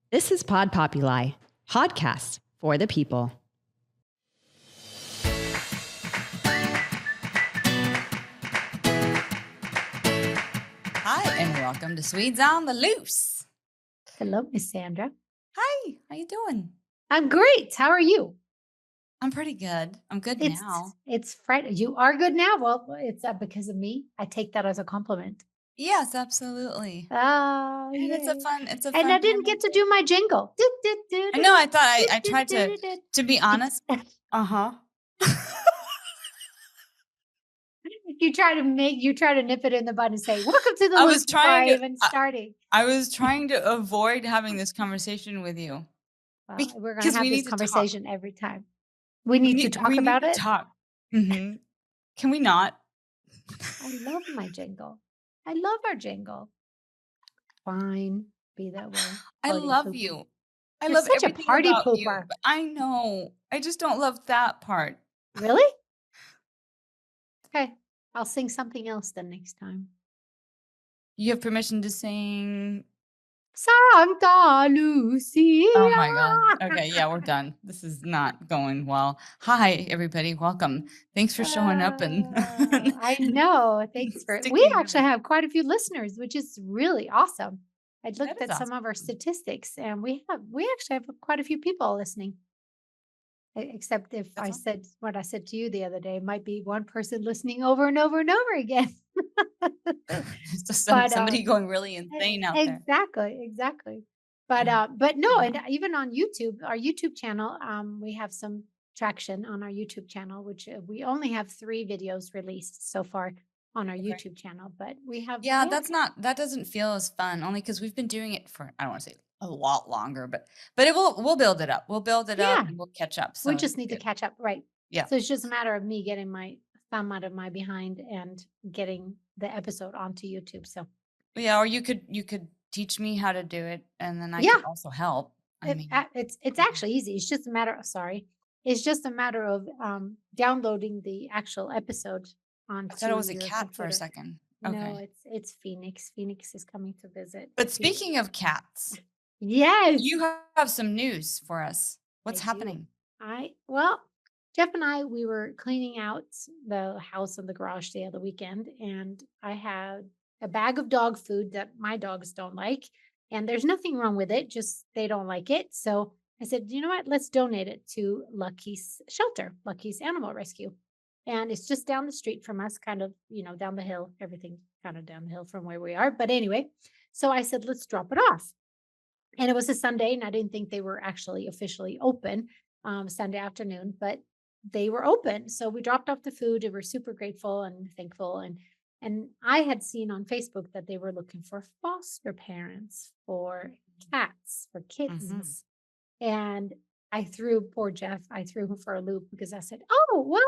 This is Pod Populi, podcast for the people. Hi, and welcome to Swedes on the Loose. Hello, Miss Sandra. Hi, how you doing? I'm great. How are you? I'm pretty good. I'm good now. It's Friday. You are good now. Well, it's because of me. I take that as a compliment. Yes, absolutely. Oh, And it's a yay. fun. It's a And fun. I didn't get to do my jingle. I know. I thought I tried to be honest. You try to nip it in the bud and say, "Welcome to the I loop." was trying before even starting. I was trying to avoid having this conversation with you. Well, we're going to have this conversation every time. We need to talk about it. Mm-hmm. Can we not? I love my jingle. I love our jingle. Fine, be that way. I love you. I You're love such a everything party about pooper. you. But I know. I just don't love that part. Really? Okay, I'll sing something else then next time. You have permission to sing Santa Lucia. Oh my God. Okay, yeah, we're done. This is not going well. Hi, everybody. Welcome. Thanks for showing up and I know. Thanks for we actually have quite a few listeners, which is really awesome. I looked at some of our statistics and we actually have quite a few people listening. Except if I said what I said to you the other day, it might be one person listening over and over and over again. Somebody going really insane out there. Exactly. But no, and even on YouTube, our YouTube channel, we have some traction on our YouTube channel, which we only have 3 videos released so far on our YouTube channel, but we have that doesn't feel as fun only because we've been doing it for I don't want to say a lot longer, but we'll build it up. We'll build it up and we'll catch up. So we just need to catch up, right? Yeah. So it's just a matter of me getting my thumb out of my behind and getting the episode onto YouTube. So yeah, or you could teach me how to do it, and then I could also help. It's actually easy. It's just a matter of downloading the actual episode onto. I thought it was a cat computer. for a second. Okay. No, it's Phoenix. Phoenix is coming to visit. But speaking of cats, yes, you have some news for us. What's happening? Jeff and I, we were cleaning out the house and the garage the other weekend, and I had a bag of dog food that my dogs don't like, and there's nothing wrong with it, just they don't like it. So I said, you know what? Let's donate it to Lucky's shelter, Lucky's Animal Rescue. And it's just down the street from us, kind of, down the hill, everything kind of down the hill from where we are. But anyway, so I said, let's drop it off. And it was a Sunday, and I didn't think they were actually officially open Sunday afternoon, but they were open. So we dropped off the food and we're super grateful and thankful. And I had seen on Facebook that they were looking for foster parents for cats, for kittens. And poor Jeff, I threw him for a loop because I said, oh, well,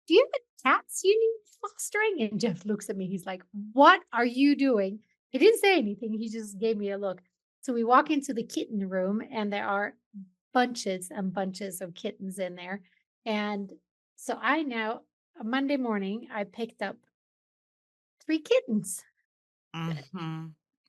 do you have cats you need fostering? And Jeff looks at me. He's like, what are you doing? He didn't say anything. He just gave me a look. So we walk into the kitten room and there are bunches and bunches of kittens in there. And so Monday morning, I picked up 3 kittens.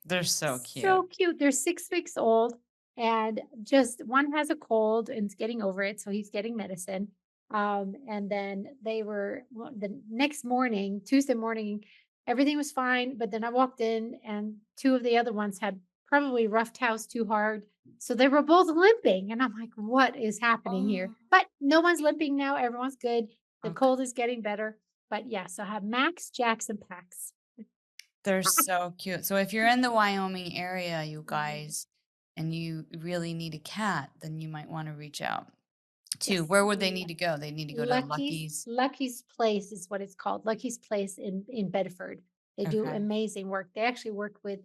They're so cute. So cute. They're 6 weeks old, and just one has a cold and is getting over it, so he's getting medicine. And then the next morning, Tuesday morning, everything was fine. But then I walked in, and 2 of the other ones had probably roughed house too hard. So they were both limping. And I'm like, what is happening here? But no one's limping now. Everyone's good. The cold is getting better. But yeah, so I have Max, Jax, and Pax. They're so cute. So if you're in the Wyoming area, you guys, and you really need a cat, then you might want to reach out to. Where would they need to go? They need to go to Lucky's. Lucky's Place is what it's called. Lucky's Place in Bedford. They do amazing work. They actually work with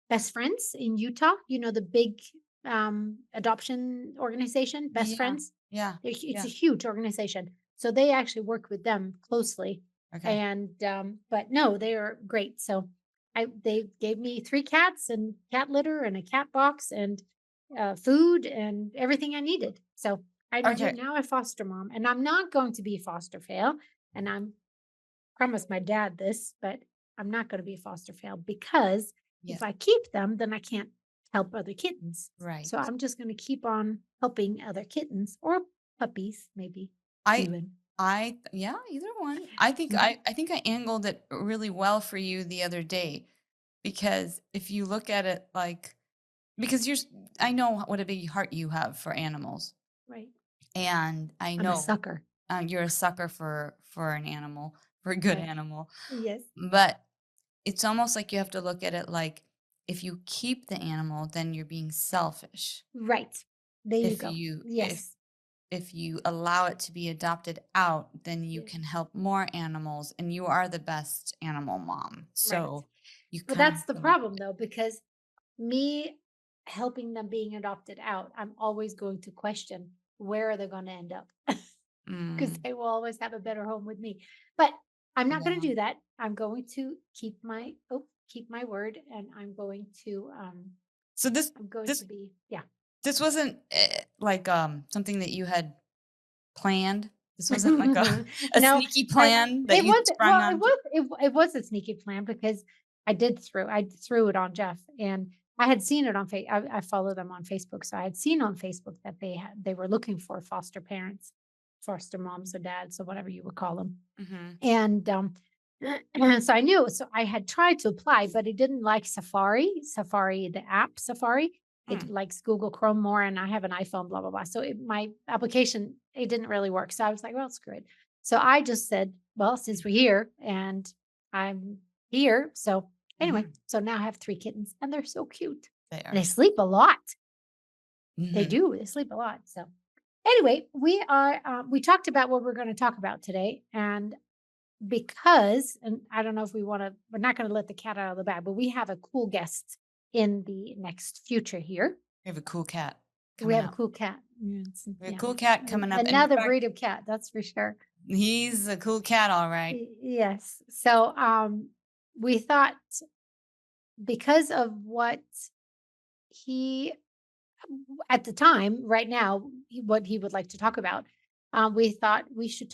Best Friends in Utah. The big adoption organization, Best Friends. Yeah. It's a huge organization. So they actually work with them closely. Okay. And but no, they are great. So they gave me 3 cats and cat litter and a cat box and food and everything I needed. So I'm now a foster mom, and I'm not going to be a foster fail. And I'm promised my dad this, but I'm not going to be a foster fail because if I keep them, then I can't help other kittens. Right. So I'm just going to keep on helping other kittens or puppies, maybe I even. yeah, either one. I think Mhm. I think I angled it really well for you the other day, because if you look at it like, because I know what a big heart you have for animals, Right. and I I'm a know sucker. you're a sucker for an animal, for a good Right. animal. Yes. But it's almost like you have to look at it like, if you keep the animal, then you're being selfish. Right. There you If go. you Yes. if you allow it to be adopted out, then you Yes. can help more animals, and you are the best animal mom. Right. So you But kind of that's the have to look problem though, because me helping them being adopted out, I'm always going to question where are they going to end up? Because mm, they will always have a better home with me. But I'm not going yeah. to do that. I'm going to keep my word, and So I'm going this to be yeah. this wasn't like something that you had planned. This wasn't like a a No, sneaky I plan that it you wasn't sprung well, on. it was a sneaky plan because I threw it on Jeff, and I had seen it on I follow them on Facebook, so I had seen on Facebook that they were looking for foster parents, foster moms or dads, or whatever you would call them. Hmm. And, so I knew, so I had tried to apply, but it didn't like Safari, the app Safari. It Mm, likes Google Chrome more, and I have an iPhone, blah, blah, blah. So my application, it didn't really work. So I was like, well, screw it. So I just said, well, since we're here and I'm here. So anyway, hmm. so now I have 3 kittens and they're so cute They and are. they sleep a lot. They Hmm. do. They sleep a lot. So anyway, we talked about what we're going to talk about today. And because, and I don't know if we're not going to let the cat out of the bag, but we have a cool guest in the next future here. We have a cool cat We coming have a up. cool cat. We have a Yeah. cool cat coming up. And in Another fact, breed of cat, that's for sure. he's a cool cat, all right. Yes. So we thought because of what he at the time, right now, what he would like to talk about, we thought we should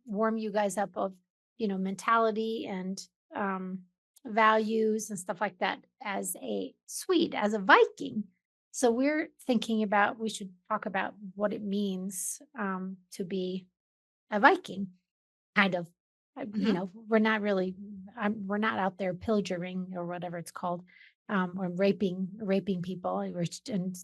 warm you guys up of, mentality and um, values and stuff like that as a Swede, as a Viking. So we're thinking about we should talk about what it means to be a Viking, kind of. Hmm. We're not really, we're not out there pillaging or whatever it's called, or raping people, and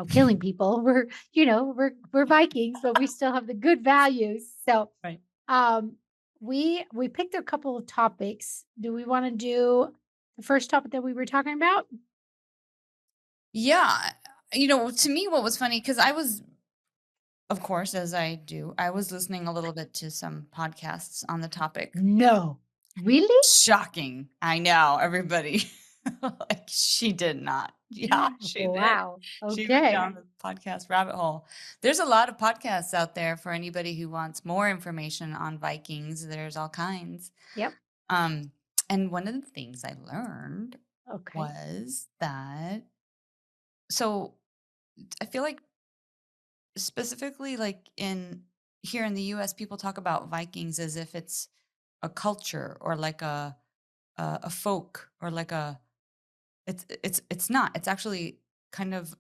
killing people. We're Vikings, but we still have the good values. So, Right. um, we picked a couple of topics. Do we want to do the first topic that we were talking about? Yeah. To me, what was funny, because I was, of course, as I do, I was listening a little bit to some podcasts on the topic. No, really? Shocking. I know, everybody. Like, she did not. Yeah, she did. Wow. She went Okay. down the podcast rabbit hole. There's a lot of podcasts out there for anybody who wants more information on Vikings. There's all kinds. Yep. Um, and one of the things I learned Okay. was that, so I feel like, specifically like in here in the US, people talk about Vikings as if it's a culture, or like a folk, or like a, it's not. It's actually kind of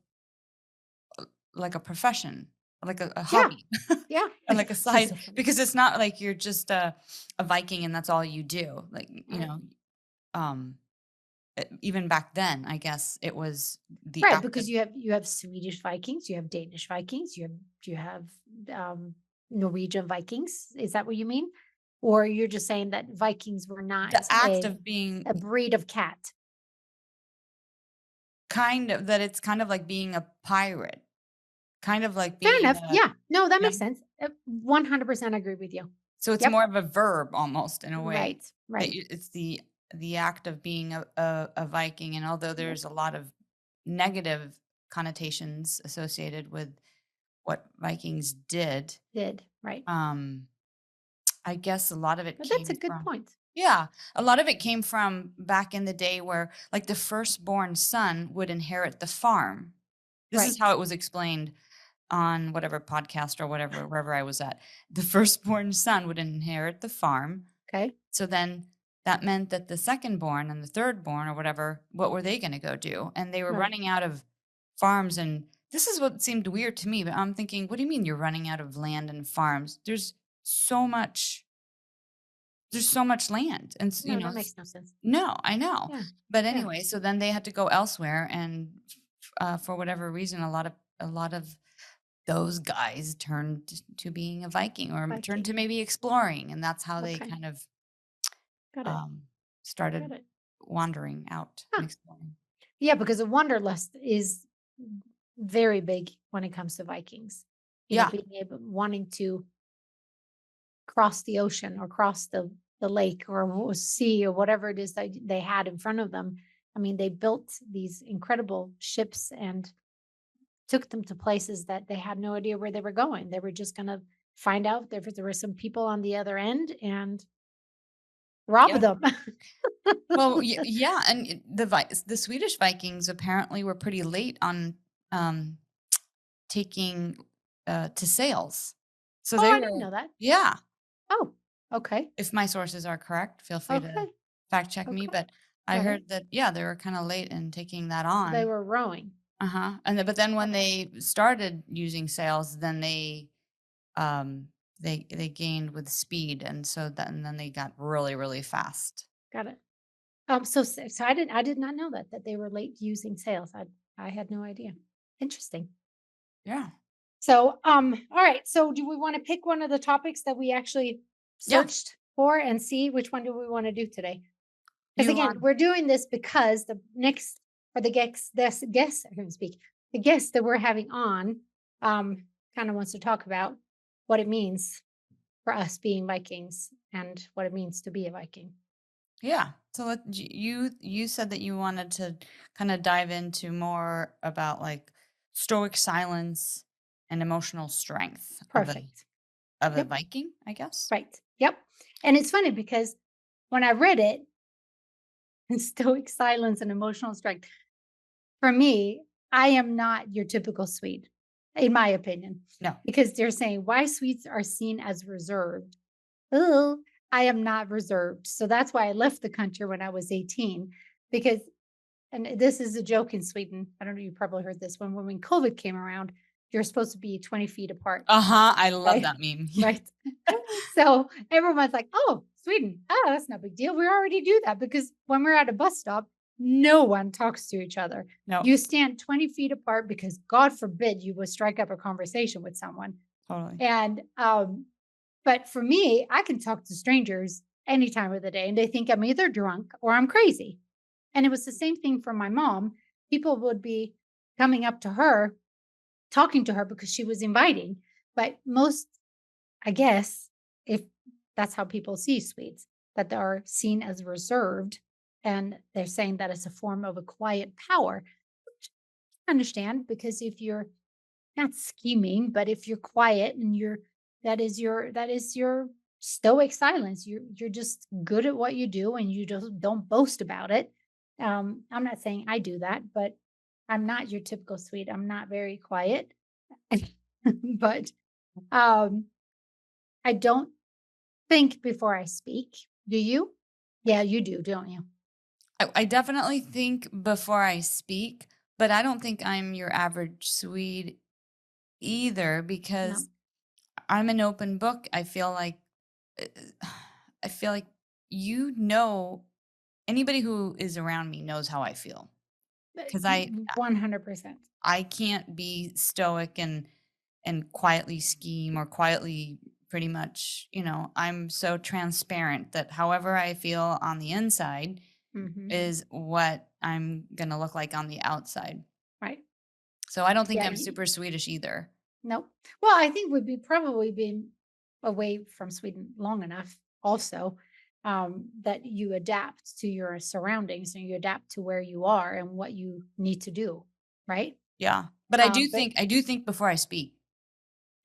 like a profession, like a Yeah. hobby, Yeah. and like a This is side, so funny. because it's not like you're just a Viking and that's all you do. Like, Right. um even back then, I guess it was the Right, act of, because you have Swedish Vikings, you have Danish Vikings, you have Norwegian Vikings. Is that what you mean? Or you're just saying that Vikings were not the act a of being, a breed of cat? kind of, that it's kind of like being a pirate, kind of like Fair being enough. a, Yeah. No, that yeah. makes sense. 100% agree with you. So it's Yep. more of a verb almost, in a way, Right. that Right. it's the act of being a Viking. And although Yep. there's a lot of negative connotations associated with what Vikings did, Did. Right. um, I guess a lot of it But that's a came good from, point. yeah, a lot of it came from back in the day, where like the firstborn son would inherit the farm. This is Right. how it was explained on whatever podcast or whatever, wherever I was at. The firstborn son would inherit the farm. Okay. So then that meant that the second born and the third born or whatever, what were they going to go do? And they were Right. running out of farms. And this is what seemed weird to me, but I'm thinking, what do you mean you're running out of land and farms? So much, there's so much land. And, No, that makes no sense. no, I know. Yeah. But Yeah. anyway, so then they had to go elsewhere. And for whatever reason, a lot of those guys turned to being a Viking or turned Viking. to maybe exploring. And that's how they Okay. kind of Got it. started Got it. wandering out Huh. and exploring. Yeah, because a wanderlust is very big when it comes to Vikings. You know, Yeah. being able wanting to cross the ocean or cross the lake or sea or whatever it is that they had in front of them. I mean, they built these incredible ships and took them to places that they had no idea where they were going. They were just going to find out if there were some people on the other end and rob Yeah. them. Well, yeah, and the Swedish Vikings apparently were pretty late on taking to sales. So Oh, they I were, didn't know that. yeah. Oh, okay. If my sources are correct, feel free to Okay. fact check me. Okay. But I Got it. heard that they were kind of late in taking that They on. were rowing. But then when Okay. they started using sails, then um they gained with speed, and then they got really really fast. Got it. So I did not know that they were late using sails. I had no idea. Interesting. Yeah. So, all right. So do we want to pick one of the topics that we actually Yeah. searched for and see which one do we want to do today? Because You again, want we're doing this because the next or the guests I can speak. The guest that we're having on kind of wants to talk about what it means for us being Vikings and what it means to be a Viking. Yeah. So you said that you wanted to kind of dive into more about like stoic silence and emotional strength Perfect. of a Yep. Viking, I guess. Right. Yep. And it's funny because when I read it, stoic silence and emotional strength, for me, I am not your typical Swede, in my opinion, No. because they're saying why Swedes are seen as reserved. Oh, I am not reserved. So that's why I left the country when I was 18, because, and this is a joke in Sweden. I don't know, you probably heard this when COVID came around, you're supposed to be 20 feet apart. I love Right. that meme. Yeah. Right. So everyone's like, oh, Sweden. Oh, that's no big deal. We already do that because when we're at a bus stop, no one talks to each other. No. You stand 20 feet apart because God forbid you would strike up a conversation with someone. Totally. And but for me, I can talk to strangers any time of the day and they think I'm either drunk or I'm crazy. And it was the same thing for my mom. People would be coming up to her, talking to her because she was inviting. But most, I guess, if that's how people see Swedes, that they are seen as reserved, and they're saying that it's a form of a quiet power. Which I understand, because if you're not scheming, but if you're quiet and that is your stoic silence. You're just good at what you do and you just don't boast about it. I'm not saying I do that, but I'm not your typical Swede. I'm not very quiet. But um I don't think before I speak. Do you? Yeah, you do, don't you? I definitely think before I speak, but I don't think I'm your average Swede either No. because I'm an open book. uh, I feel like anybody who is around me knows how I feel because 100%. I can't be stoic and quietly scheme or quietly pretty much, I'm so transparent that however I feel on the inside Hmm. is what I'm going to look like on the outside. Right. So I don't think Yeah. I'm super Swedish either. Nope. Well, I think we'd be probably been away from Sweden long enough also, that you adapt to your surroundings and you adapt to where you are and what you need to do. Right. Yeah. But I do But think before I speak.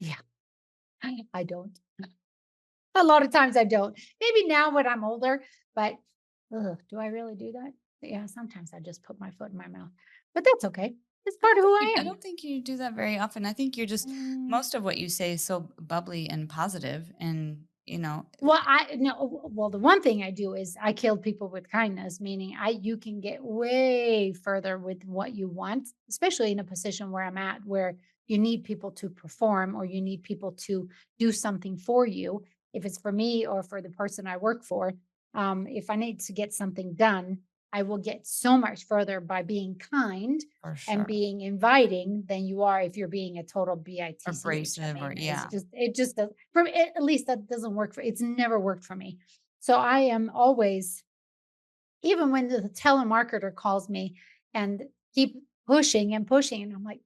yeah, I don't. A lot of times I don't. Maybe now when I'm older, but do I really do that? Yeah, sometimes I just put my foot in my mouth, but that's okay. It's part of who I I am. don't think you do that very often. I think you're just Mm, most of what you say is so bubbly and positive and you know, Well, I no, well, the one thing I do is I kill people with kindness, meaning you can get way further with what you want, especially in a position where I'm at, where you need people to perform or you need people to do something for you. If it's for me or for the person I work for, if I need to get something done, I will get so much further by being kind for and sure. being inviting than you are if you're being a total bitch. I Abrasive or mean, it's yeah, just it just does for me, at least that doesn't work for it's never worked for me. So I am always, even when the telemarketer calls me and keep pushing and pushing, and I'm like,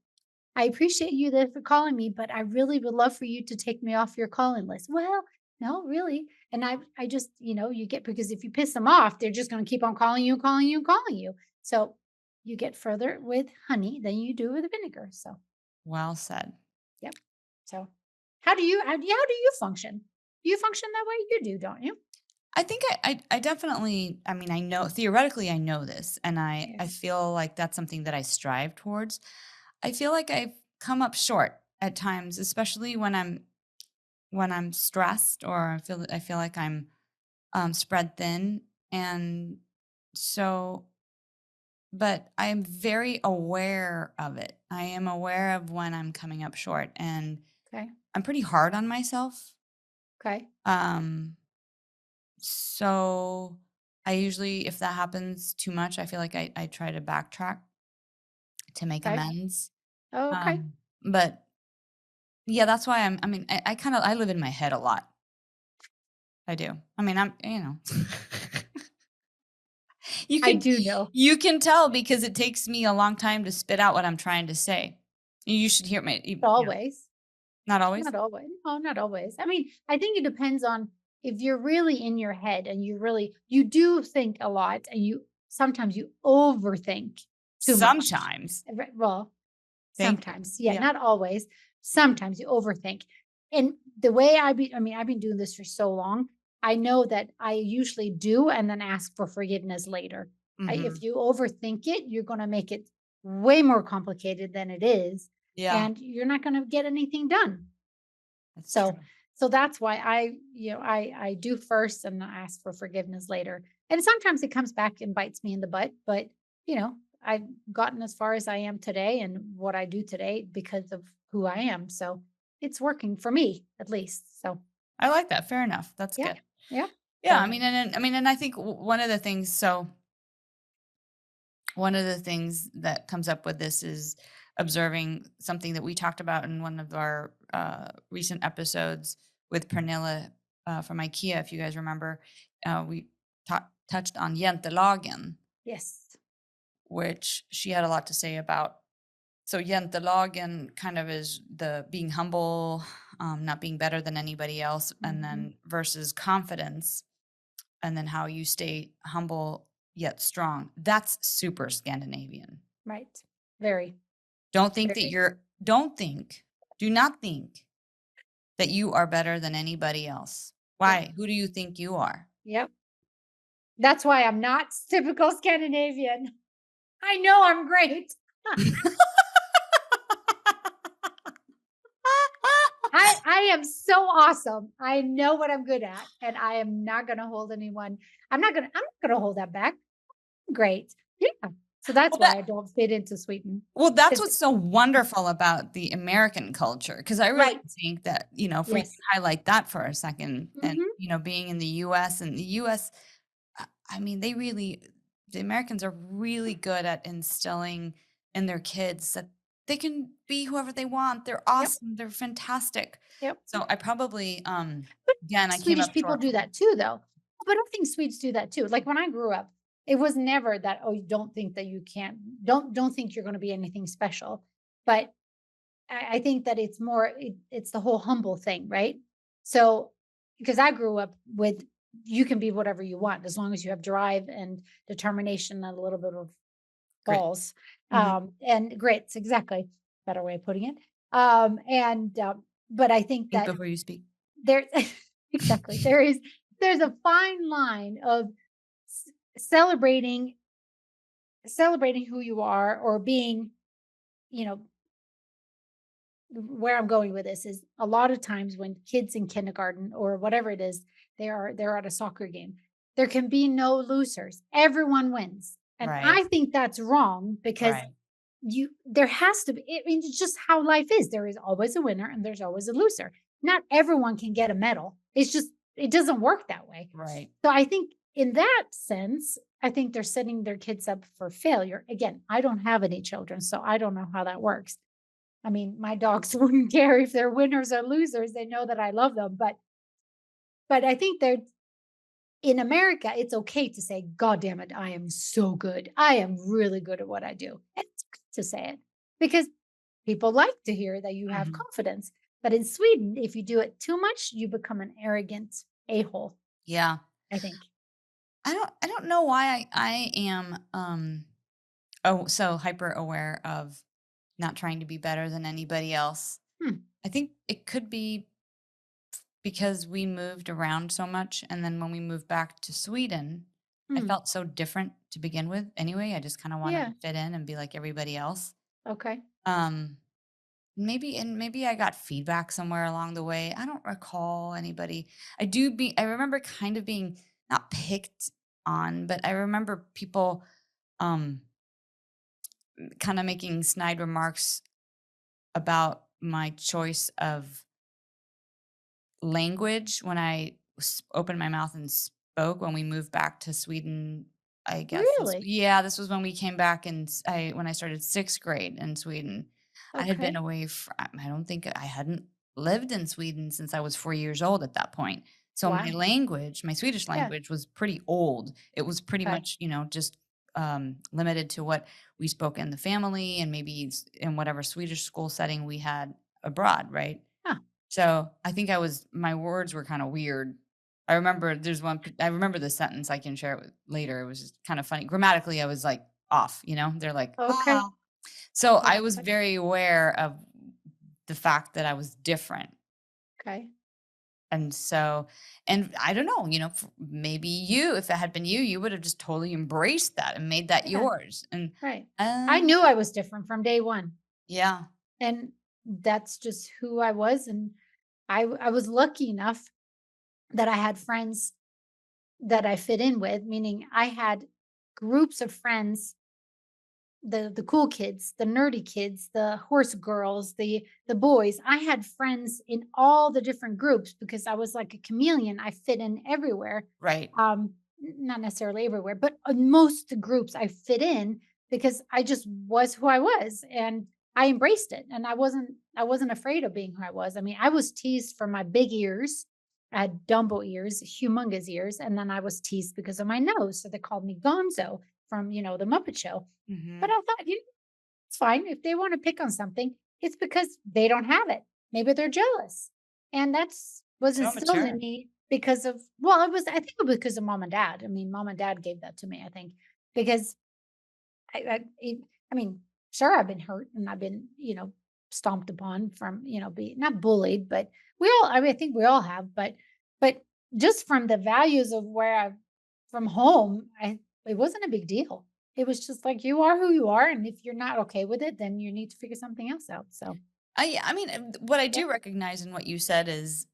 I appreciate you there for calling me, but I really would love for you to take me off your calling list. Well, no, really. And I just, you get, because if you piss them off, they're just going to keep on calling you, calling you, calling you. So you get further with honey than you do with vinegar. So, well said. yep. So how do you function? Do you function that way? You do, don't you? I think I definitely, I mean, I know theoretically I know this, and I Yes. feel like that's something that I strive towards. I feel like I've come up short at times, especially when I'm stressed or I feel like I'm spread thin. And so, but I'm very aware of it. I am aware of when I'm coming up short, and Okay. I'm pretty hard on myself. Okay. Um, so I usually, if that happens too much, I feel like I try to backtrack to make Okay. amends. Oh, okay. But yeah, that's why I mean, I kind of, I live in my head a lot. I do. I mean, you I can do know. you can tell because it takes me a long time to spit out what I'm trying to say. You should hear yeah. Always. Not always? Not always. No, not always. I mean, I think it depends on if you're really in your head and you do think a lot and you sometimes you overthink too much. Sometimes. Well, Thank you. sometimes, yeah, Yeah. not always. Sometimes you overthink. And the way I mean, I've been doing this for so long. I know that I usually do and then ask for forgiveness later. If Mhm. you overthink it, you're going to make it way more complicated than it is, Yeah, and you're not going to get anything done. that's So true. so that's why I do first and I ask for forgiveness later. And sometimes it comes back and bites me in the butt, but I've gotten as far as I am today and what I do today because of who I am. So it's working for me at least. So I like that. Fair enough. That's yeah. good. Yeah. Yeah, I So mean, and I think one of the things. So one of the things that comes up with this is observing something that we talked about in one of our recent episodes with Pernilla from IKEA. If you guys remember, we touched on jentelagen, yes. which she had a lot to say about. So jentelagen kind of is the being humble, not being better than anybody else, and Hmm. then versus confidence, and then how you stay humble yet strong. That's super Scandinavian. Right. Very, Don't think that very. you're don't think, do not think that you are better than anybody else. Yep. Why? Who do you think you are? Yep. That's why I'm not typical Scandinavian. I know I'm great. I am so awesome. I know what I'm good at, and I am not gonna hold anyone. I'm not gonna hold that back. Great. Yeah. So that's Well, why I don't fit into Sweden. that's 'Cause what's so wonderful about the American culture, because I really right. think that, if we can Yes. highlight that for a second, and, Mhm. being in the US, and the US, I mean, the Americans are really good at instilling in their kids that they can be whoever they want. They're Yep. awesome. They're fantastic. Yep. So I probably, But again, I came Swedish up people short do from, that too, though. But I think Swedes do that too. Like when I grew up, it was never that, oh, you don't think that you can't, don't think you're gonna be anything special. But I think that it's more it's the whole humble thing, right? So because I grew up with you can be whatever you want as long as you have drive and determination and a little bit of great. balls. Mhm. And grits, exactly. Better way of putting it. And but I think Think that before you speak. there exactly there's a fine line of c- celebrating celebrating who you are or being, you know, where I'm going with this is a lot of times when kids in kindergarten or whatever it is, they're at a soccer game. There can be no losers. Everyone wins. And Right. I think that's wrong because Right. there has to be, I mean, it's just how life is. There is always a winner and there's always a loser. Not everyone can get a medal. It's just, it doesn't work that way. Right. So I think in that sense, I think they're setting their kids up for failure. Again, I don't have any children, so I don't know how that works. I mean, my dogs wouldn't care if they're winners or losers. They know that I love them, but I think they're in America, it's okay to say, God damn it, I am so good. I am really good at what I do. And it's good to say it because people like to hear that you have Mhm. confidence. But in Sweden, if you do it too much, you become an arrogant a-hole, Yeah. I think. I don't know why I am so hyper aware of not trying to be better than anybody else. Hmm. I think it could be because we moved around so much, and then when we moved back to Sweden, I Hmm. felt so different to begin with anyway. I just kind of wanted Yeah. to fit in and be like everybody else. Okay. Um maybe I got feedback somewhere along the way. I don't recall anybody. I remember kind of being not picked on, but I remember people um kind of making snide remarks about my choice of language when I opened my mouth and spoke when we moved back to Sweden. I guess Really? this was when we came back and when I started 6th grade in Sweden. I had been Okay. away from, I don't think I hadn't lived in Sweden since I was 4 years old at that point. So my Wow. language, my Swedish Yeah. language was pretty old. It was pretty Okay. much, just limited to what we spoke in the family and maybe in whatever Swedish school setting we had abroad, right? Huh. So, I think my words were kinda weird. I remember the sentence, I can share it with later, it was just kinda funny. Grammatically, I was, like, off, They're like, Okay. "Ah." So, I was Okay. very aware of the fact that I was different, Okay. and so and I don't know, maybe if it had been you, you would have just totally embraced that and made that Yeah. yours, and, Right. I uh knew I was different from day one. yeah. And that's just who I was. And I was lucky enough that I had friends that I fit in with, meaning I had groups of friends, the cool kids, the nerdy kids, the horse girls, the boys. I had friends in all the different groups because I was like a chameleon. I fit in everywhere. Right. Not necessarily everywhere, but most groups I fit in because I just was who I was and I embraced it. And I wasn't afraid of being who I was. I mean, I was teased for my big ears. I had Dumbo ears, humongous ears, and then I was teased because of my nose. So they called me Gonzo from, the Muppet Show. But Mhm. I thought, it's fine. If they want to pick on something, it's because they don't have it. Maybe they're jealous. And that's was So instilled in mature. me because of, well, I think it was because of mom and dad. I mean, mom and dad gave that to me, I think, because I mean, sure, I've been hurt and I've been, stomped upon from, be not bullied, but I mean, I think we all have, but just from the values of from home, it wasn't a big deal. It was just like you are who you are, and if you're not okay with it, then you need to figure something else out. So, I mean, what I yep, do recognize in what you said is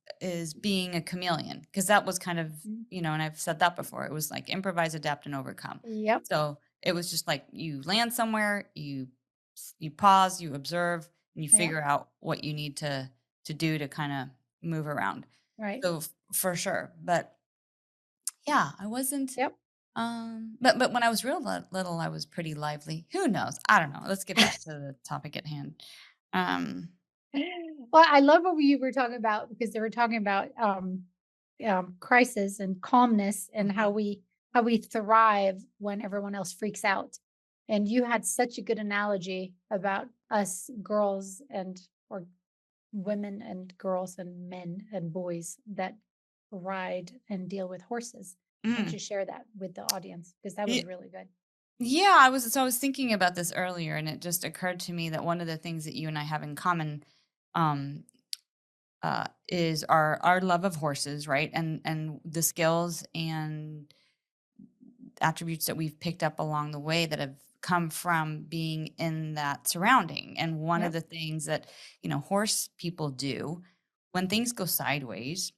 being a chameleon, because that was kind of, mm, and I've said that before. It was like improvise, adapt, and overcome. yep, So it was just like you land somewhere, you pause, you observe, and you yep, figure out what you need to do to kind of move around. right, So for sure, but yeah, I wasn't. yep. But when I was real little, I was pretty lively. Who knows? I don't know. Let's get back to the topic at hand. Um, Well, I love what you were talking about because they were talking about crisis and calmness and mhm. how we thrive when everyone else freaks out. And you had such a good analogy about us girls and or women and girls and men and boys that ride and deal with horses. Why don't Mm. you share that with the audience? Because that was really good. Yeah, I was thinking about this earlier, and it just occurred to me that one of the things that you and I have in common um is our love of horses, right? And the skills and attributes that we've picked up along the way that have come from being in that surrounding. And one of Yep. the things that, horse people do when things go sideways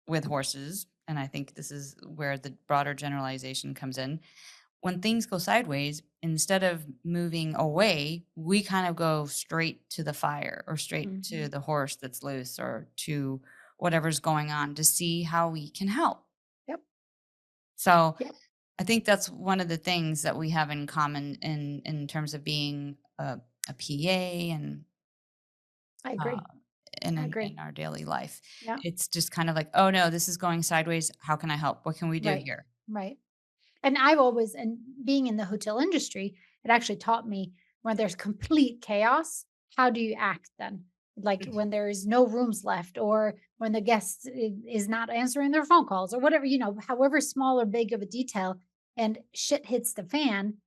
with horses, and I think this is where the broader generalization comes in. When things go sideways, instead of moving away, we kind of go straight to the fire or straight to Mhm. the horse that's loose or to whatever's going on to see how we can help. Yep. So Yep. I think that's one of the things that we have in common in terms of being a PA and I uh, agree. in, I in agree. in our daily life. Yeah. It's just kind of like, oh no, this is going sideways. How can I help? What can we do Right. here? Right. And I've always, and being in the hotel industry, it actually taught me when there's complete chaos, how do you act then? Like when there's no rooms left, or when the guest is not answering their phone calls, or whatever, however small or big of a detail, and shit hits the fan.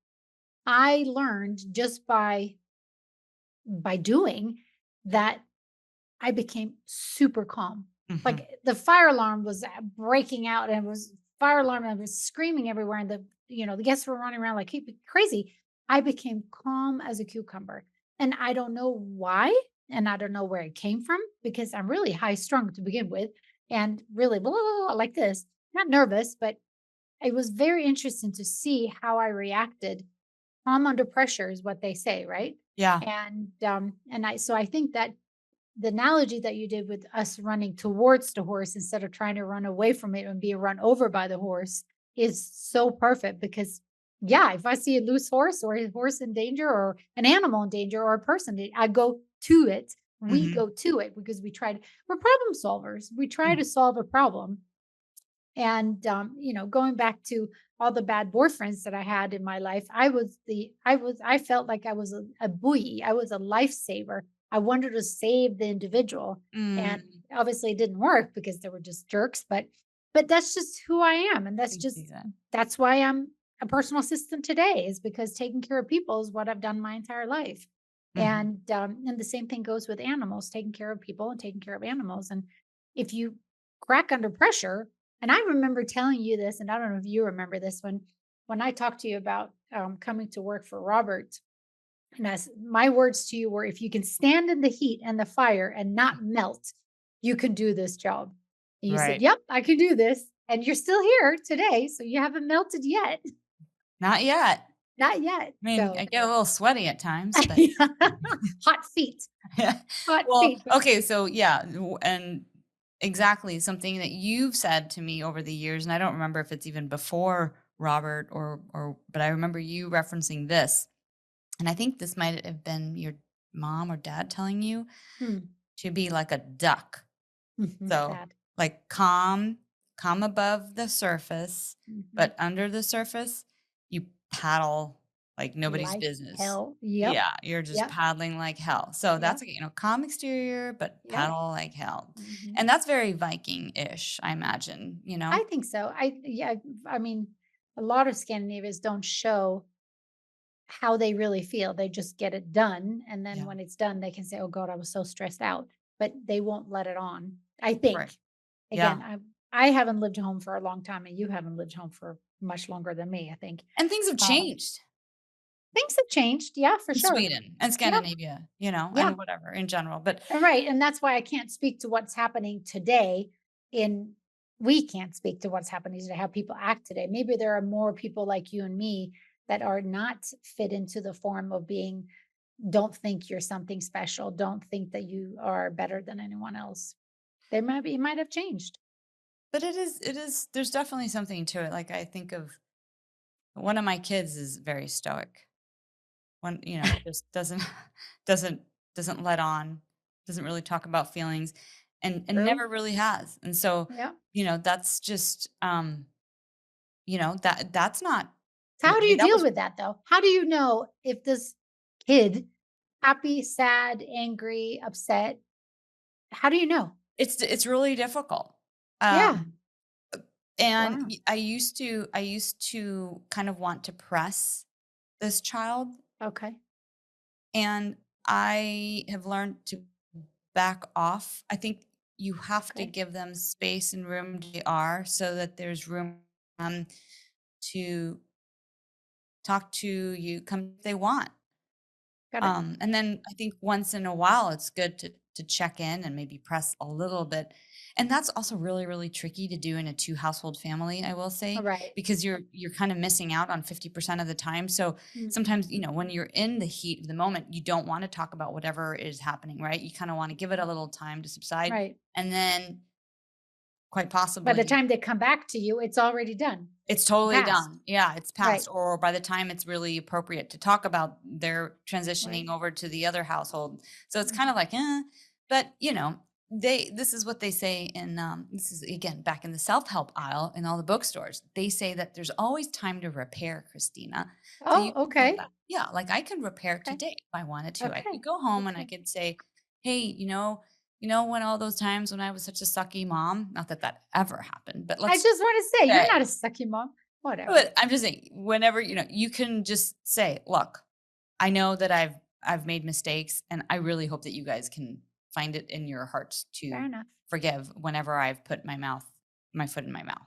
I learned just by doing that, I became super calm. Hmm. Like the fire alarm was breaking out, and it was fire alarm, and I was screaming everywhere, and the guests were running around like crazy. I became calm as a cucumber. And I don't know why, and I don't know where it came from, because I'm really high strung to begin with, and really blah, blah, blah, like this. Not nervous, but it was very interesting to see how I reacted. Calm under pressure is what they say, right? Yeah. And I think that the analogy that you did with us running towards the horse instead of trying to run away from it and be run over by the horse is so perfect, because yeah, if I see a loose horse or a horse in danger or an animal in danger or a person, I go to it. We Hmm. go to it because we're problem solvers. We try to solve a problem. And going back to all the bad boyfriends that I had in my life, I felt like I was a buoy. I was a lifesaver. I wanted to save the individual. And Mm, obviously it didn't work because they were just jerks, but that's just who I am. And I see that. that's why I'm a personal assistant today, is because taking care of people is what I've done my entire life. Hmm. And the same thing goes with animals, taking care of people and taking care of animals. And if you crack under pressure, and I remember telling you this, and I don't know if you remember this, when I talked to you about coming to work for Robert. And my words to you were, if you can stand in the heat and the fire and not melt, you can do this job. And you said, Right. "Yep, I can do this." And you're still here today, so you haven't melted yet. Not yet. Not yet. I mean, I So get a little sweaty at times, but hot feet, yeah. hot Well, feet. But okay, so yeah, and exactly something that you've said to me over the years, and I don't remember if it's even before Robert or but I remember you referencing this. And I think this might have been your mom or dad telling you hmm, to be like a duck. So, bad. like calm above the surface, Mhm. but under the surface, you paddle like nobody's Like business. hell. Yep. Yeah, you're just Yep. paddling like hell. So Yep. that's calm exterior, but Yep. paddle like hell. Mhm. And that's very Viking-ish, I imagine, you know? I think so. I mean, a lot of Scandinavians don't show how they really feel. They just get it done, and then Yeah. when it's done, they can say, "Oh God, I was so stressed out," but they won't let it on. I Right. think. Yeah. Again, I haven't lived home for a long time, and you haven't lived home for much longer than me, I think. And things have Um, changed Things have changed, yeah, for in sure. Sweden and Yep, Scandinavia, yeah. and whatever in general. But Right, and that's why I can't speak to what's happening today in we can't speak to what's happening today, how people act today. Maybe there are more people like you and me that are not fit into the form of being, don't think you're something special, don't think that you are better than anyone else. It might have changed. But it is there's definitely something to it. Like I think of one of my kids is very stoic. One, just doesn't doesn't doesn't let on, doesn't really talk about feelings and True. never really has. And so, Yeah. that's just that's not So how I do mean you that deal was with that though? How do you know if this kid happy, sad, angry, upset? How do you know? it's really difficult. Yeah. Um and Wow. I used to kind of want to press this child. Okay. And I have learned to back off. I think you have to Okay. give them space and room they are so that there's room um, to talk to you, come if they want. Got it. And then I think once in a while, it's good to check in and maybe press a little bit. And that's also really, really tricky to do in a 2 household family, I will All say, right. because you're kind of missing out on 50% of the time. So Mm, sometimes, when you're in the heat of the moment, you don't want to talk about whatever is happening, right? You kind of want to give it a little time to subside. right. And then quite By the possibly time they come back to you, it's already done. it's totally Passed. done. Yeah, it's Right. passed. Or by the time it's really appropriate to talk about their Right. transitioning over to the other household. So it's Mm, kind of like, but this is what they say in this is again back in the self-help aisle in all the bookstores. They say that there's always time to repair, Christina. So you oh, can think okay. about, yeah, like I can repair Okay. today if I wanted to. I Okay. could go home and I Okay. could say, hey, when all those times when I was such a sucky mom, not that that ever happened, but I let's just want to say you're say, not a sucky mom. Whatever. but I'm just saying, whenever, you can just say, look, I know that I've made mistakes and I really hope that you guys can find it in your hearts Fair to enough. forgive whenever I've put my foot in my mouth.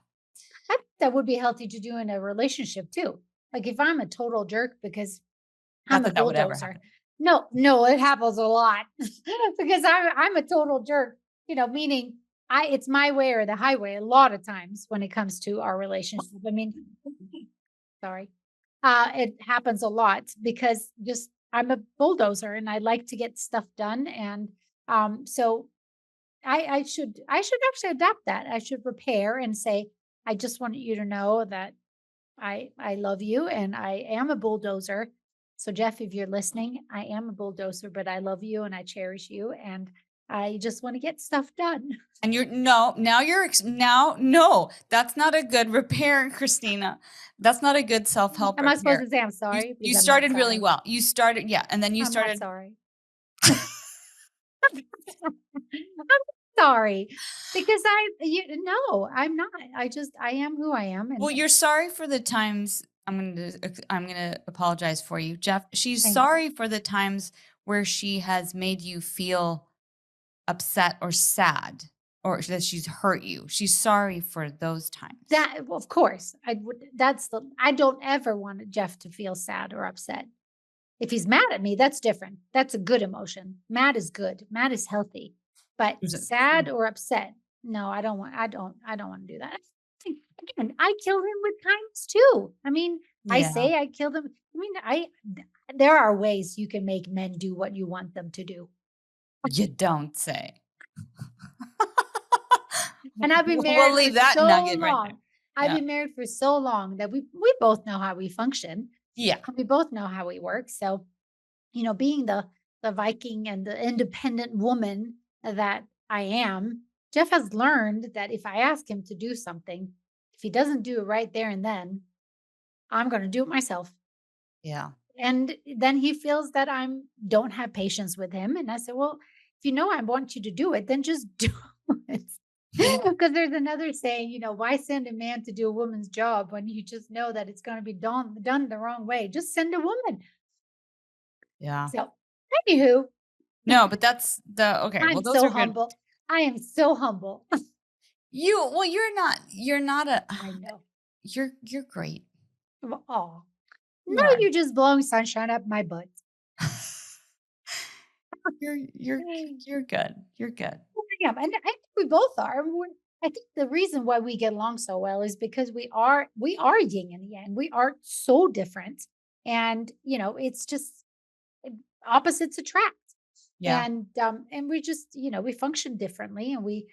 I think that would be healthy to do in a relationship too. Like if I'm a total jerk because Not I'm a that that would ever bulldozer. happen. No, no, it happens a lot because I'm a total jerk, meaning it's my way or the highway a lot of times when it comes to our relationship. I mean, sorry. It happens a lot because just I'm a bulldozer and I like to get stuff done. And so I should actually adapt that. I should prepare and say, I just want you to know that I love you and I am a bulldozer. So Jeff, if you're listening, I am a bulldozer, but I love you and I cherish you and I just want to get stuff done. And you're no, now you're now no, that's not a good repair, Christina. That's not a good self-help Am I supposed repair. to say I'm You sorry? you Because I'm not started really sorry. well. You started, yeah, and then you I'm not started. sorry. I'm sorry because no, I'm not. I am who I am. Well, And you're sorry for the times I'm gonna apologize for you, Jeff. She's thank you. sorry for the times where she has made you feel upset or sad or that she's hurt you. She's sorry for those times. That, well, of course, I don't ever want Jeff to feel sad or upset. If he's mad at me, that's different. That's a good emotion. Mad is good. Mad is healthy. But Is it- sad or upset, no, I don't want to do that. I think, again, I kill him with kindness too. I mean, I Yeah, say I killed him. I mean, there are ways you can make men do what you want them to do. you don't say. And I've been We'll married for leave that so nugget right there. long. I've Yeah. been married for so long that we both know how we function. Yeah. We both know how we work. So, being the Viking and the independent woman that I am, Jeff has learned that if I ask him to do something, if he doesn't do it right there and then, I'm going to do it myself. Yeah. And then he feels that I'm don't have patience with him. And I said, well, if you know I want you to do it, then just do it. Because there's another saying, why send a man to do a woman's job when you just know that it's going to be done the wrong way? Just send a woman. Yeah. So, anywho, No, but that's the okay. I'm Well, those so are good. humble. I am so humble. You're not a I know. you're great. Oh, You no, are. you're just blowing sunshine up my butt. You're you're good. You're good. Yeah, and I think we both are. I think the reason why we get along so well is because we are yin and yang. We are so different, and it's just opposites attract. Yeah. And we just we function differently, and we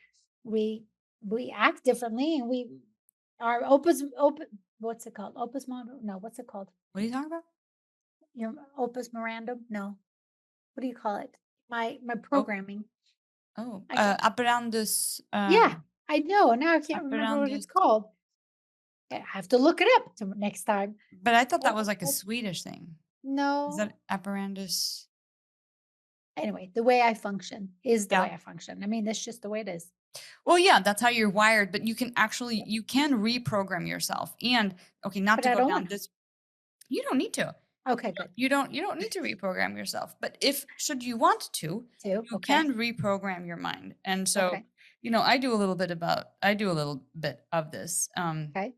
we act differently, and we are open. What's it called? Opus model? No, what's it called? What are you talking about? Your opus memorandum? No, what do you call it? My Oh, programming. oh, I can't. operandus, Yeah, I know. Now I can't remember what it's operandus. called. I have to look it up next time. But I thought that was like a Op- Swedish thing. Is No. that operandus? Anyway, the way I function is the Yeah. way I function. I mean, that's just the way it is. Well, yeah, that's how you're wired, but you can reprogram yourself. And okay, not But to I go don't down want to. this, you don't need to. Okay, good. You don't need to reprogram yourself. But if should you want to, Two. you Okay. can reprogram your mind. And so, Okay. I do a little bit of this. Okay.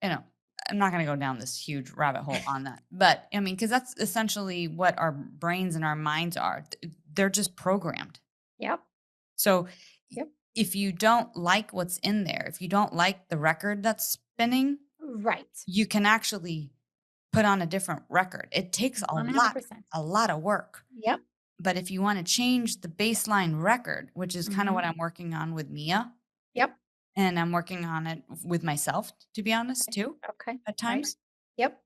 You know, I'm not going to go down this huge rabbit hole on that. But I mean, because that's essentially what our brains and our minds are. They're just programmed. Yep. So Yep. if you don't like what's in there, if you don't like the record that's spinning, Right. you can actually put on a different record. It takes 100%. a lot of work. Yep. But if you want to change the baseline record, which is kind of what Mhm. I'm working on with Mia, Yep. and I'm working on it with myself, to be honest, Okay. too, Okay. at Right. times, Yep.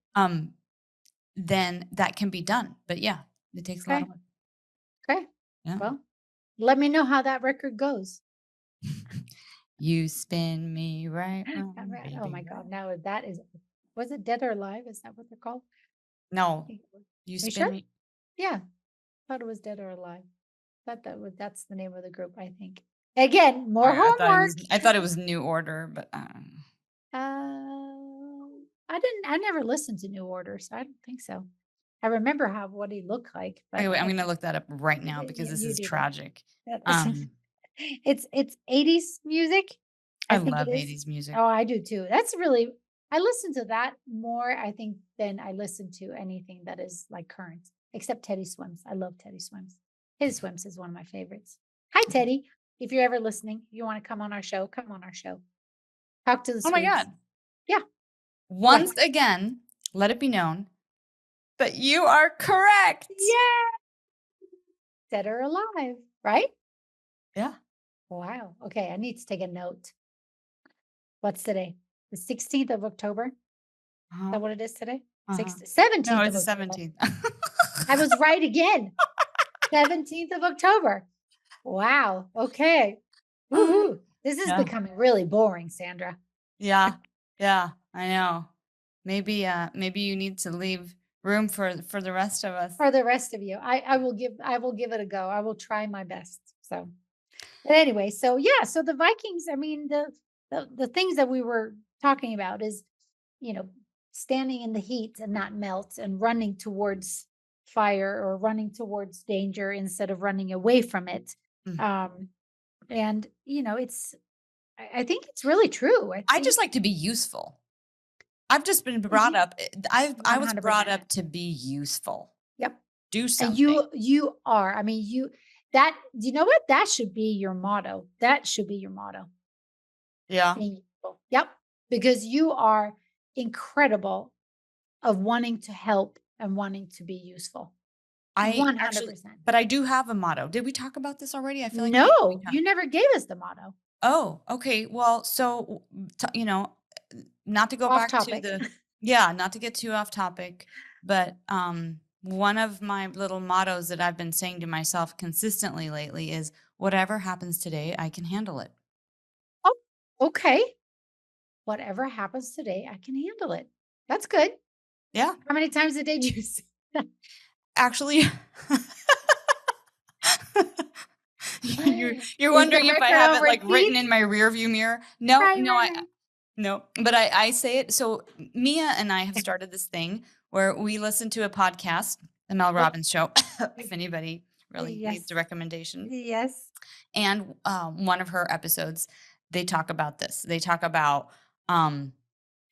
then that can be done. But yeah, it takes a lot Okay. of work. Okay. Yeah. Well, let me know how that record goes. You spin me right Oh round, baby. my God. Now that is, was it Dead or Alive? Is that what they're called? I No, think it was. you You spin sure? me. Yeah. Thought it was Dead or Alive. Thought that's the name of the group, I think. Again, more I homework. thought it was New Order, but I never listened to New Order, so I don't think so. I remember what he looked like, but anyway, I'm gonna look that up right now yeah, because this you is do that. tragic. It's 80s music. I I think it love is. 80s music. Oh, I do too. I listen to that more, I think, than I listen to anything that is like current, except Teddy Swims. I love Teddy Swims. Teddy Swims is one of my favorites. Hi, Teddy. If you're ever listening, if you want to come on our show, come on our show. Talk to the Oh my Swedes. God. Yeah. Once again, let it be known that you are correct. Yeah. Dead or alive, right? Yeah. Wow. Okay. I need to take a note. What's today? The 16th of October? Is Uh-huh. that what it is today? Uh-huh. 17th No, of it's the October. 17th. I was right again. 17th of October. Wow. Okay. Woohoo. This is Yeah. becoming really boring, Sandra. Yeah. Yeah. I know. Maybe you need to leave room for the rest of us. For the rest of you. I will give it a go. I will try my best. So but anyway, so yeah, so the Vikings, I mean, the things that we were talking about is, standing in the heat and not melt and running towards fire or running towards danger instead of running away from it. Mm. And I think it's really true. I just like to be useful. I've just been brought up. I was brought 100%. up to be useful. Yep. Do And something. you are. I mean, you know what? That should be your motto. That should be your motto. Yeah. Being useful. Yep. Because you are incredible of wanting to help and wanting to be useful. I 100%. actually, but I do have a motto. Did we talk about this already? I feel like we No, talked. you never gave us the motto. Oh, okay. Well, so not to go Off back topic. to not to get too off topic, but one of my little mottos that I've been saying to myself consistently lately is whatever happens today, I can handle it. Oh, okay. Whatever happens today, I can handle it. That's good. Yeah. How many times a day do you say that? Actually, you're Is wondering the if I record have on it like written repeat? in my rear view mirror. No, Right, no, right. no, but I say it. So Mia and I have started this thing where we listen to a podcast, the Mel Robbins Show, if anybody really needs a recommendation. Yes. And one of her episodes, they talk about this. They talk about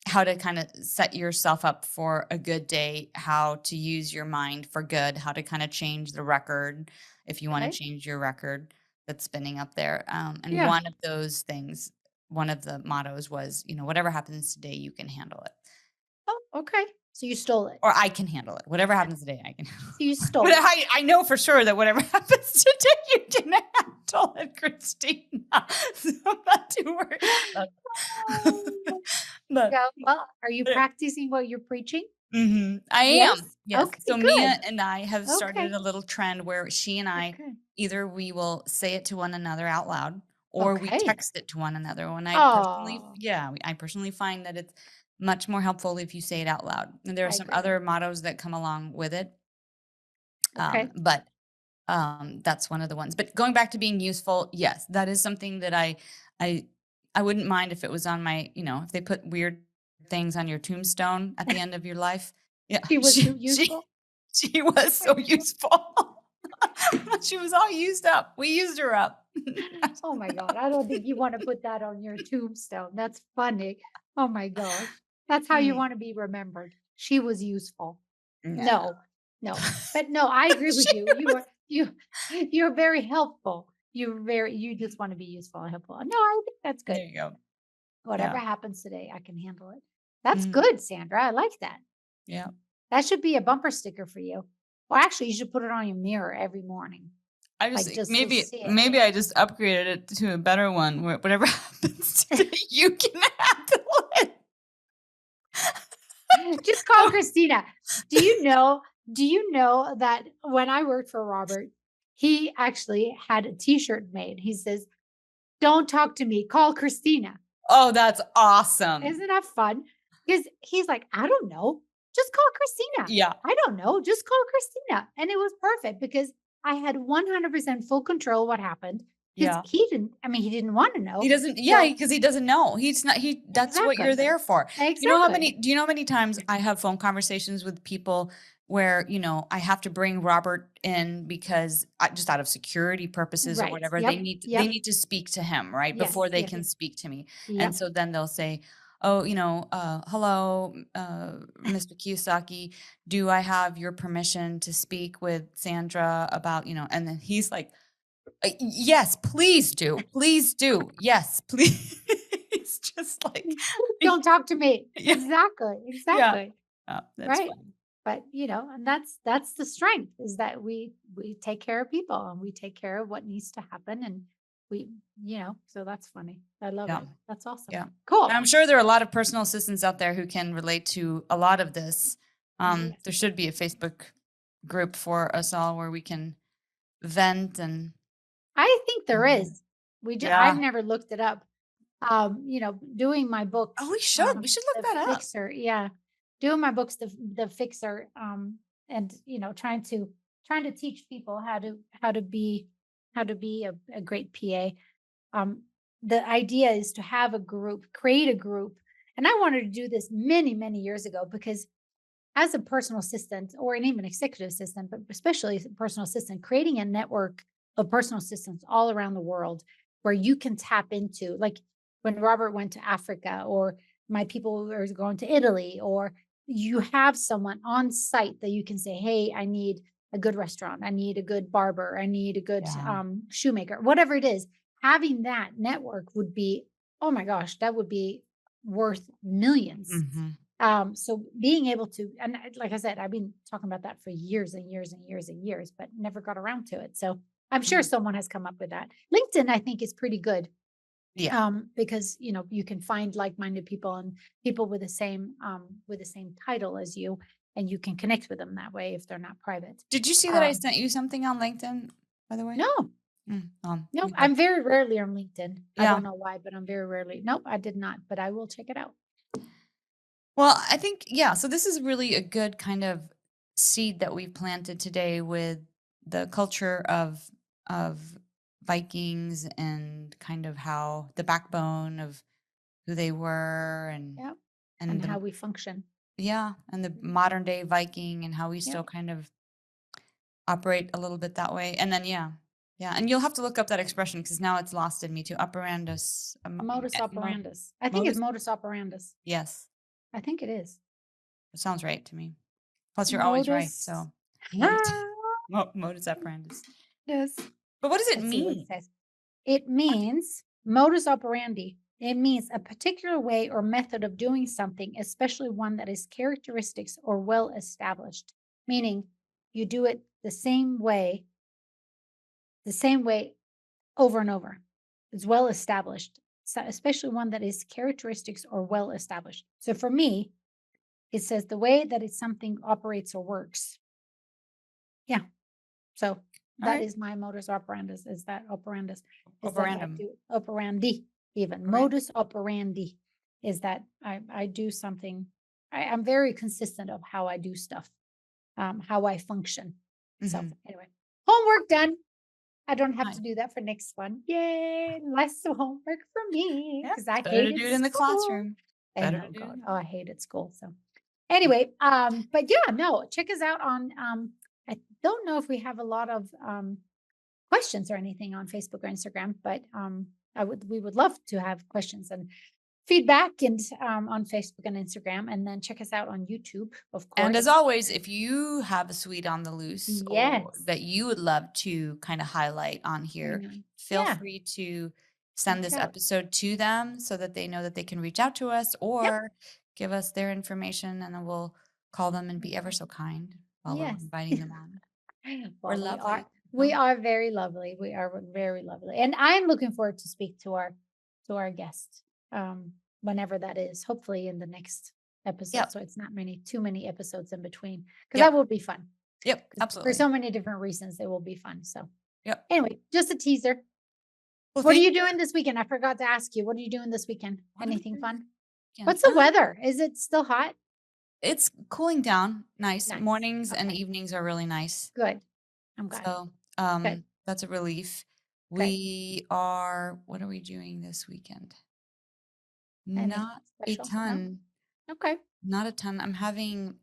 how to kind of set yourself up for a good day, how to use your mind for good, how to kind of change the record if you want to change your record that's spinning up there. And one of those things, one of the mottos was, whatever happens today, you can handle it. Oh, okay. So you stole it. Or I can handle it. Whatever happens today, I can handle it. So you stole But it. I know for sure that whatever happens today, you can handle it, Christina. So I'm not too worried about it. But, Well, are you practicing what you're preaching? I am. Yes. Okay, So good. Mia and I have started Okay. a little trend where she and I either we will say it to one another out loud or we text it to one another. When I personally find that it's much more helpful if you say it out loud. And there are some other mottos that come along with it. But that's one of the ones. But going back to being useful, yes, that is something that I wouldn't mind if it was on my, if they put weird things on your tombstone at the end of your life. Yeah, She was so useful. She was so useful. She was all used up. We used her up. Oh my God. I don't think you want to put that on your tombstone. That's funny. Oh my gosh. That's how you Mm. want to be remembered. She was useful. Yeah. No. But no, I agree with you. You're very helpful. You just want to be useful and helpful. No, I think that's good. There you go. Whatever Yeah. happens today, I can handle it. That's Mhm. good, Sandra. I like that. Yeah. That should be a bumper sticker for you. Well, actually, you should put it on your mirror every morning. I just Like think just to maybe see it. maybe I just upgraded it to a better one where whatever happens today, you can handle it. Just call Christina. Do you know that when I worked for Robert, he actually had a t-shirt made. He says, "Don't talk to me, call Christina." Oh, that's awesome. Isn't that fun? Because he's like, "I don't know. Just call Christina." Yeah. I don't know. Just call Christina. And it was perfect because I had 100% full control what happened. Because Yeah. he didn't want to know. He doesn't, So- because he doesn't know. He's not, that's what you're Exactly. there for. Exactly. Do you know how many times I have phone conversations with people where, I have to bring Robert in because just out of security purposes or Right. whatever, Yep. they need to speak to him, right? Yes. Before they Yes. can speak to me. Yep. And so then they'll say, "Oh, hello, Mr. Kiyosaki, do I have your permission to speak with Sandra about, and then he's like, "Yes, please do. Please do. Yes, please." It's just like, Don't talk to me. Yeah. Exactly. Yeah. Exactly. Oh, that's Right. funny. But and that's the strength is that we take care of people and we take care of what needs to happen and we so that's funny. I love Yeah. it. That's awesome. Yeah. Cool. And I'm sure there are a lot of personal assistants out there who can relate to a lot of this. Yes. There should be a Facebook group for us all where we can vent and I think there is. Yeah. I've never looked it up. Doing my books. Oh, we should. We should look The that up. Fixer, yeah. Doing my books, the Fixer, and trying to teach people how to be a great PA. The idea is to have a group, create a group, and I wanted to do this many, many years ago because as a personal assistant or an even executive assistant, but especially as a personal assistant, creating a network of personal assistants all around the world where you can tap into, like when Robert went to Africa, or my people are going to Italy, or you have someone on site that you can say, "Hey, I need a good restaurant. I need a good barber. I need a good Yeah. shoemaker," whatever it is. Having that network would be, oh my gosh, that would be worth millions. So being able to, and like I said, I've been talking about that for years and years and years and years, but never got around to it. So I'm sure someone has come up with that. LinkedIn, I think, is pretty good. Yeah. Because you can find like-minded people and people with the same title as you, and you can connect with them that way if they're not private. Did you see that I sent you something on LinkedIn, by the way? No, No, I'm very rarely on LinkedIn. I Yeah. don't know why, but I'm very rarely. Nope, I did not, but I will check it out. Well, I think, so this is really a good kind of seed that we've planted today with the culture of Vikings and kind of how the backbone of who they were and Yep. and And the, how we function. and the modern day Viking and how we still Yep. kind of operate a little bit that way. And then and you'll have to look up that expression because now it's lost in me too. Operandus. Modus operandus. I think it's modus operandus. Yes, I think it is. it sounds right to me. Plus, you're always right. So modus operandus. Yes. But what does it Let's see what mean? it says. It means modus operandi. It means a particular way or method of doing something, especially one that is characteristics or well established. Meaning you do it the same way over and over. It's well established. So especially one that is characteristics or well established. So for me, it says the way that it's something operates or works. Yeah. So that is my modus operandus. Is that operandus? Is that I do operandi even. Modus operandi is that I do something. I'm very consistent of how I do stuff, how I function. So anyway, homework done. I don't have to do that for next one. Yay! Less homework for me because I hated do it in the classroom. I know, God. Oh, I hated school. So anyway, but yeah, no, check us out on I don't know if we have a lot of questions or anything on Facebook or Instagram, but we would love to have questions. And feedback and on Facebook and Instagram, and then check us out on YouTube, of And as course. always, if you have a sweet on the loose or Yes. that you would love to kind of highlight on here, feel Yeah. free to send Reach this out. episode to them so that they know that they can reach out to us Yep. or give us their information and then we'll call them and be ever Okay. so kind while we're Yes. inviting them on. We're Well, lovely. we Huh? are very lovely. We are very lovely. And I'm looking forward to speak to our guest. Whenever that is, hopefully in the next episode. Yep. So it's not too many episodes in between. Because Yep. that will be fun. Yep. 'Cause for Absolutely. so many different reasons, it will be fun. So Yep. anyway, just a teaser. Well, What are thank you you. doing this weekend? I forgot to ask you. What are you doing this weekend? What are we Anything doing fun? this weekend? What's the weather? Is it still hot? It's cooling down. Nice. Nice. Mornings and Okay. evenings are really nice. Good. I'm glad. So Good. that's a relief. Good. What are we doing this weekend? Anything Not a special? No? ton. Okay. Not a ton. I'm having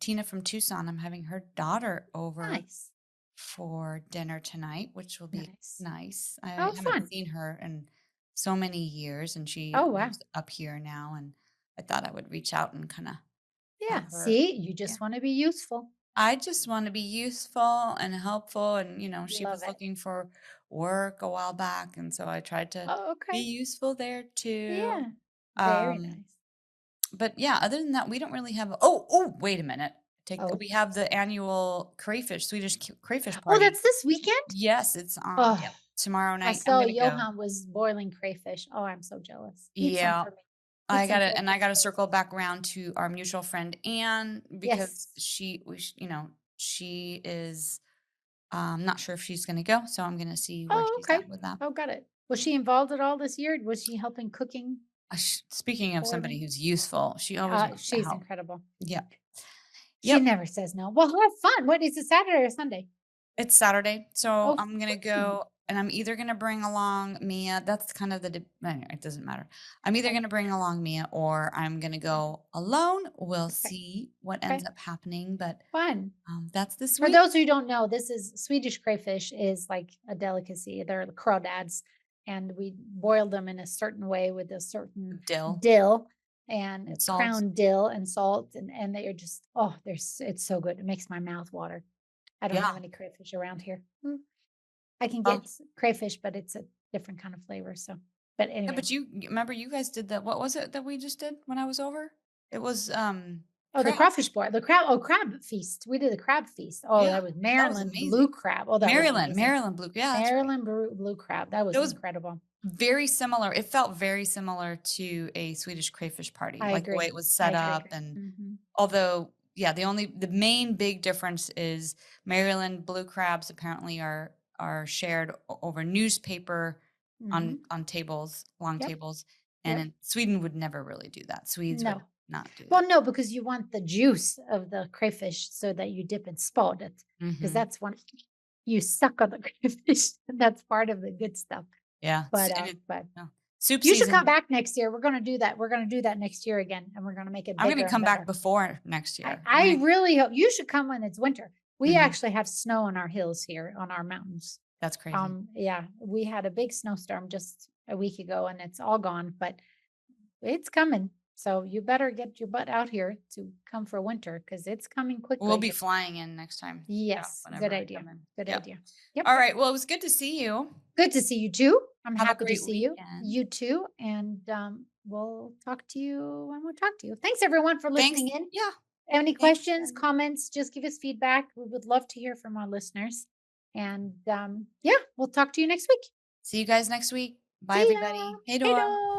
Tina from Tucson, I'm having her daughter over Nice. for dinner tonight, which will be Nice. nice. I Oh, haven't fun. seen her in so many years and she Oh, wow. lives up here now and I thought I would reach out and kind of Yeah. have her. See, you Yeah. just want to be useful. I just want to be useful and helpful. And, she Love was it. looking for work a while back. And so I tried to Oh, be okay. useful there too. Yeah. Very Um, nice. but yeah, other than that, we don't really have, wait a minute. Oh. We have the annual Swedish crayfish Oh, party. that's this weekend? Yes, it's on Oh, tomorrow I night. I'm saw gonna go. Johan was boiling crayfish. Oh, I'm so jealous. Eat some Yeah, for me. I Eat some gotta crayfish for me. circle back around to our mutual friend Anne because Yes. she is not sure if she's gonna go, so I'm gonna see where Oh, she's okay. at with that. Oh, got it. Was Yeah. she involved at all this year? Was she helping cooking Speaking of for somebody them? who's useful, she always wants to She's help. incredible. Yeah. She Yep. never says no. Well, have fun. What is it, Saturday or Sunday? It's Saturday, so Oh, I'm gonna fun. go, and I'm either gonna bring along Mia. That's kind of anyway, it doesn't matter. I'm either Okay. gonna bring along Mia or I'm gonna go alone. We'll Okay. see what ends Okay. up happening, but Fun. that's this For week. those who don't know, this is Swedish crayfish is like a delicacy. They're the crawdads, and we boil them in a certain way with a certain Dill and and salt. crown dill and salt, and they are just it's so good. It makes my mouth water. I don't Yeah. have any crayfish around here. I can Well, get crayfish, but it's a different kind of flavor. So, but yeah, anyway. but you remember you guys did that. What was it that we just did when I was over? It was Oh, the crab. crawfish boil, crab feast. We did a crab feast. Oh, Yeah, that was that was Maryland blue amazing. crab. Oh, that was amazing. Maryland blue. Yeah, that's right. Maryland blue crab. That was It was incredible. very similar. It felt very similar to a Swedish crayfish party, I like the way agree. it was set I up. agree. And Mhm. although, yeah, the main big difference is Maryland blue crabs apparently are shared over newspaper Mhm. on tables, long Yep. tables, and Yep. in Sweden would never really do that. Swedes would No. not do Well, that. no, because you want the juice of the crayfish so that you dip in spådet, because Hmm. that's when you suck on the crayfish. And that's part of the good stuff. Yeah, But no. Soup you should come season. back next year. We're gonna do that. We're gonna do that next year again, and we're gonna make it I'm going bigger to and come back better. before next year. I really hope you should come when it's winter. We Mhm. actually have snow on our hills here on our mountains. That's crazy. Yeah, we had a big snowstorm just a week ago and it's all gone, but it's coming. So you better get your butt out here to come for winter because it's coming We'll quickly. be flying in next time. Yes, whenever good we idea. come in. Good Yep. idea. Yep. All right. Well, it was good to see you. Good to see you too. I'm Have a happy to great see you. weekend. You too. And we'll talk to you when we'll talk to you. Thanks everyone for Thanks. listening in. Yeah. Any Thanks, questions, guys. comments, just give us feedback. We would love to hear from our listeners. And yeah, we'll talk to you next week. See you guys next week. Bye, See ya. everybody. Hey, Hey, Dora. dog.